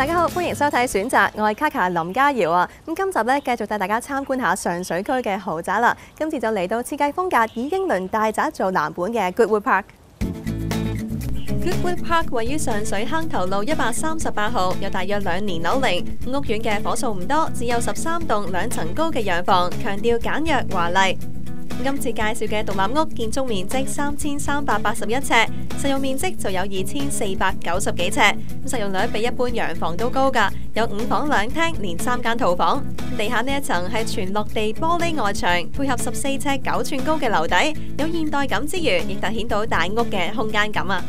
家好，歡迎收睇選擇，我係卡卡林嘉瑤啊。咁今集咧繼續帶大家參觀下上水區嘅豪宅啦。今次就嚟到設計風格以英倫大宅做藍本嘅 Goodwood Park。Goodwood Park 位於上水坑頭路138號，有大約2年樓齡。屋苑嘅伙數唔多，只有13棟2層高嘅洋房，強調簡約華麗。今次介紹嘅獨立屋建築面積3381尺，實用面積就有2490幾尺，實用率比一般洋房都高㗎，有5房2廳，連3間套房。地下呢一層係全落地玻璃外牆，配合14尺9寸高嘅樓底，有現代感之餘，亦凸顯到大屋嘅空間感啊！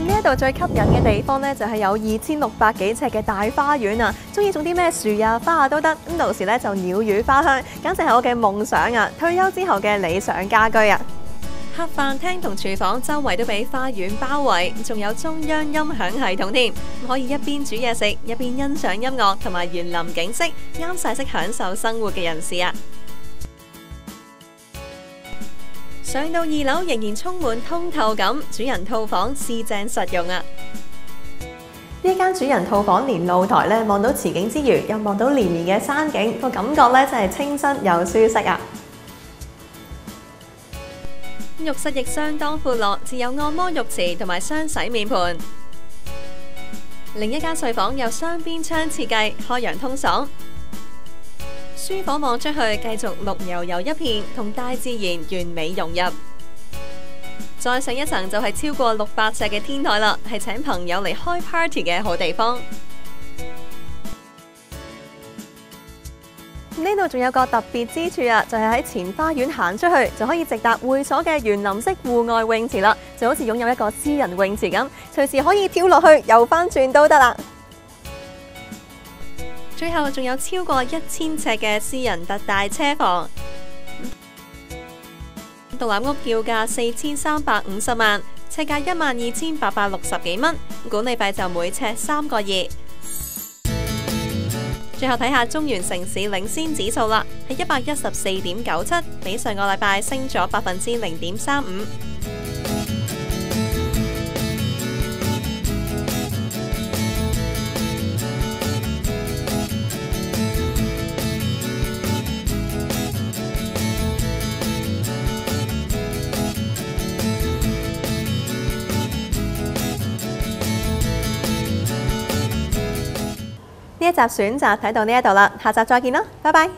呢一度最吸引嘅地方呢，就係有2600幾尺嘅大花園啊！中意種啲咩樹啊、花啊都得。咁到時呢，就鳥語花香，簡直係我嘅夢想啊！退休之後嘅理想家居啊！客飯廳同廚房周圍都俾花園包圍，仲有中央音響系統添，可以一邊煮嘢食，一邊欣賞音樂同埋園林景色，啱晒識享受生活嘅人士啊！上到2樓仍然充滿通透感，主人套房四正實用啊！呢間主人套房連露台咧望到池景之餘，又望到連綿嘅山景，個感覺咧真係清新又舒適啊！浴室亦相當闊落，設有按摩浴池同埋雙洗面盆。另一間睡房有雙邊窗設計，開陽通爽。書房望出去，繼續綠油油一片，同大自然完美融入。再上一層就係超過600尺嘅天台啦，係請朋友嚟開 party 嘅好地方。呢度仲有個特別之處啊，就係喺前花園行出去就可以直達會所嘅園林式戶外泳池啦，就好似擁有一個私人泳池咁，隨時可以跳落去游翻轉都得啦。最後仲有超過1000尺嘅私人特大車房，獨立屋叫價4350萬，尺價12860幾蚊，管理費就每尺3個2。最後睇下中原城市領先指數啦，係114.97，比上個禮拜升咗0.35%。呢一集選擇睇到呢一度啦，下集再見啦，拜拜。